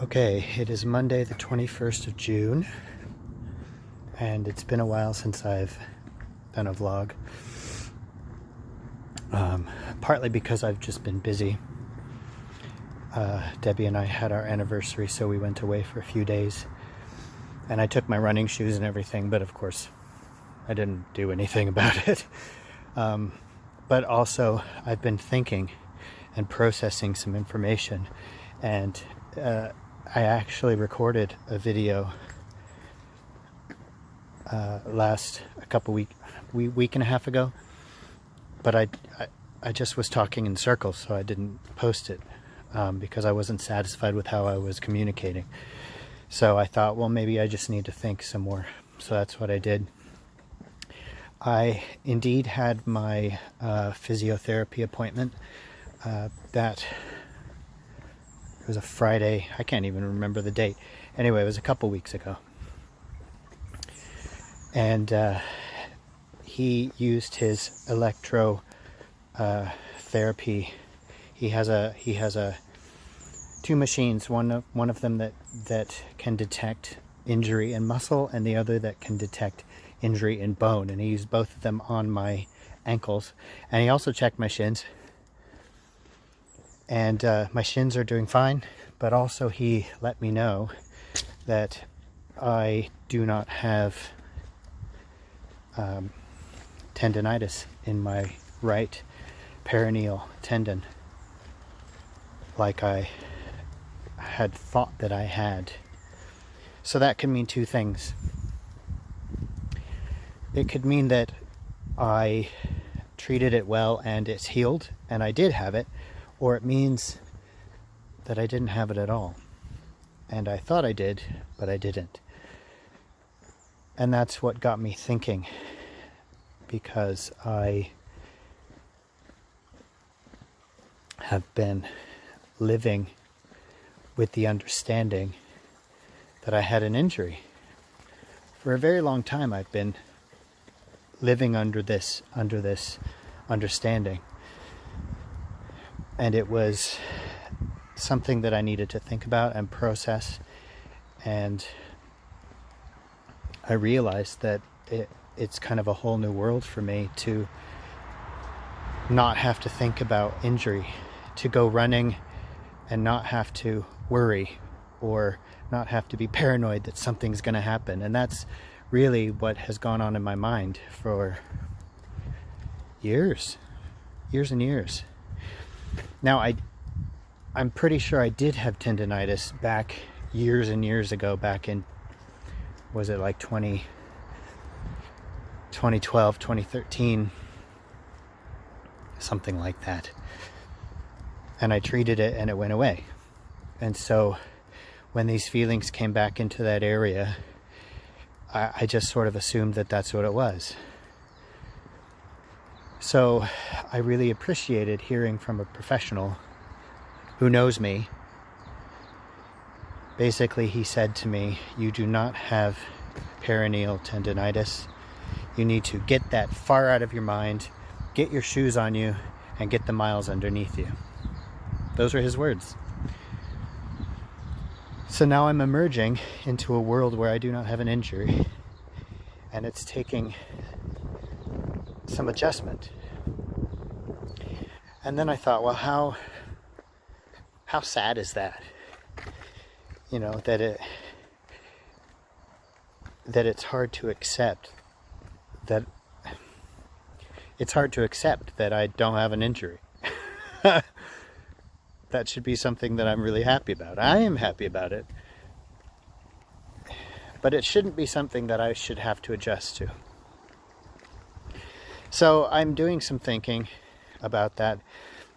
Okay, it is Monday the 21st of June, and it's been a while since I've done a vlog. Partly because I've just been busy. Debbie and I had our anniversary, so we went away for a few days, and I took my running shoes and everything, but of course I didn't do anything about it. But also I've been thinking and processing some information, and I actually recorded a video week and a half ago, but I just was talking in circles, so I didn't post it because I wasn't satisfied with how I was communicating. So I thought, well, maybe I just need to think some more. So that's what I did. I indeed had my physiotherapy appointment. That it was a Friday. I can't even remember the date. Anyway, it was a couple weeks ago. And he used his electro therapy. He has two machines. One of them that can detect injury in muscle, and the other that can detect injury in bone. And he used both of them on my ankles. And he also checked my shins. And my shins are doing fine, but also he let me know that I do not have tendinitis in my right peroneal tendon like I had thought that I had. So that could mean two things. It could mean that I treated it well and it's healed and I did have it, or it means that I didn't have it at all. And I thought I did, but I didn't. And that's what got me thinking, because I have been living with the understanding that I had an injury. For a very long time I've been living under this understanding. And it was something that I needed to think about and process. And I realized that it's kind of a whole new world for me to not have to think about injury, to go running and not have to worry or not have to be paranoid that something's going to happen. And that's really what has gone on in my mind for years and years. Now, I'm pretty sure I did have tendinitis back years and years ago, back in, was it like 2012, 2013, something like that. And I treated it and it went away. And so when these feelings came back into that area, I just sort of assumed that that's what it was. So I really appreciated hearing from a professional who knows me. Basically, he said to me, you do not have peroneal tendinitis. You need to get that far out of your mind, get your shoes on you, and get the miles underneath you. Those are his words. So now I'm emerging into a world where I do not have an injury, and it's taking some adjustment. And then I thought, well, how sad is that? You know, that it's hard to accept that I don't have an injury. That should be something that I'm really happy about. I am happy about it. But it shouldn't be something that I should have to adjust to. So I'm doing some thinking about that.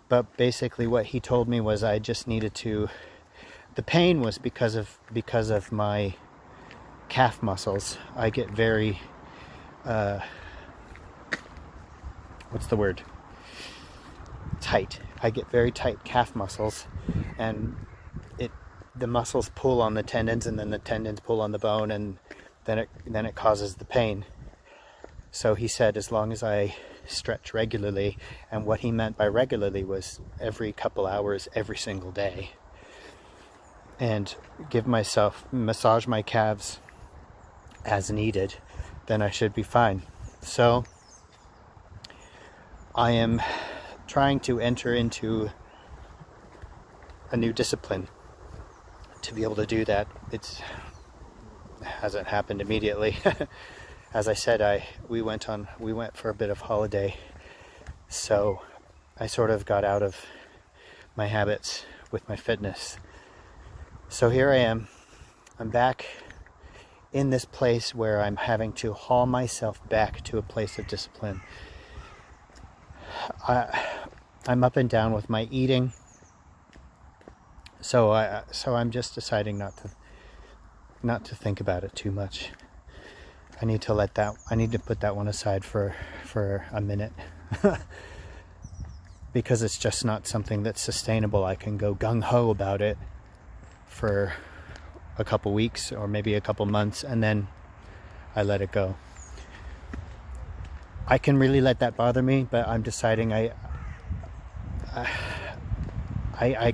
But basically what he told me was I just needed to... The pain was because of my calf muscles. I get very... what's the word? Tight. I get very tight calf muscles, and the muscles pull on the tendons, and then the tendons pull on the bone, and then it causes the pain. So he said as long as I stretch regularly, and what he meant by regularly was every couple hours, every single day, and massage my calves as needed, then I should be fine. So I am trying to enter into a new discipline to be able to do that. It hasn't happened immediately. As I said, we went for a bit of holiday, so I sort of got out of my habits with my fitness. So here I am. I'm back in this place where I'm having to haul myself back to a place of discipline. I'm up and down with my eating, so I'm just deciding not to think about it too much. I need to put that one aside for a minute. Because it's just not something that's sustainable. I can go gung-ho about it for a couple weeks or maybe a couple months, and then I let it go. I can really let that bother me, but I'm deciding I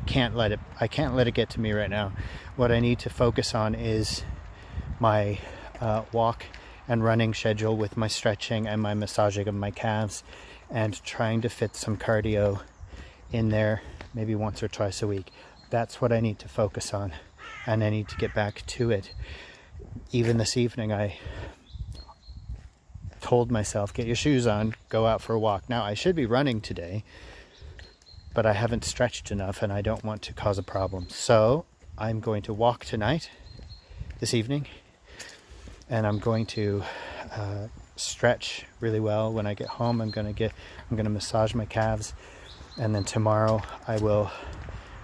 can't let it get to me right now. What I need to focus on is my walk and running schedule with my stretching and my massaging of my calves, and trying to fit some cardio in there maybe once or twice a week. That's what I need to focus on, and I need to get back to it. Even this evening I told myself, get your shoes on, go out for a walk. Now I should be running today, but I haven't stretched enough and I don't want to cause a problem. So I'm going to walk tonight, this evening, and I'm going to stretch really well. When I get home, I'm going to massage my calves, and then tomorrow I will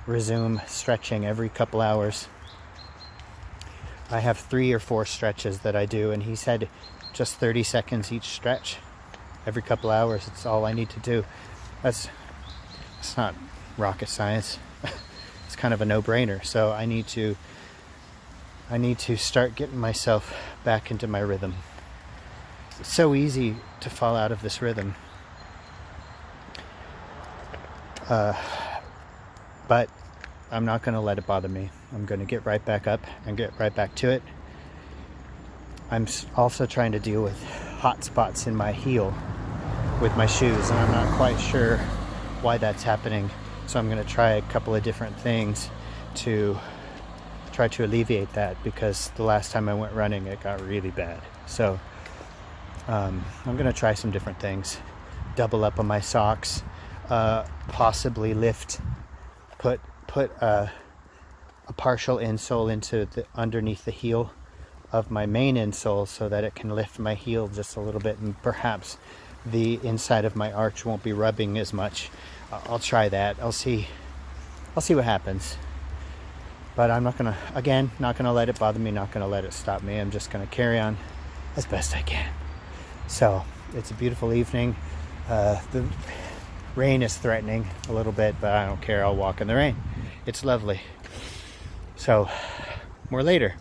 resume stretching every couple hours. I have 3 or 4 stretches that I do, and he said just 30 seconds each stretch every couple hours. It's all I need to do. It's not rocket science. It's kind of a no-brainer. So I need to start getting myself back into my rhythm. It's so easy to fall out of this rhythm. But I'm not going to let it bother me. I'm going to get right back up and get right back to it. I'm also trying to deal with hot spots in my heel with my shoes, and I'm not quite sure why that's happening. So I'm going to try a couple of different things to try to alleviate that, because the last time I went running it got really bad. So I'm going to try some different things. Double up on my socks, possibly put a partial insole into underneath the heel of my main insole, so that it can lift my heel just a little bit, and perhaps the inside of my arch won't be rubbing as much. I'll try that. I'll see what happens. But I'm not gonna let it bother me, not gonna let it stop me. I'm just gonna carry on as best I can. So it's a beautiful evening. The rain is threatening a little bit, but I don't care. I'll walk in the rain. It's lovely. So more later.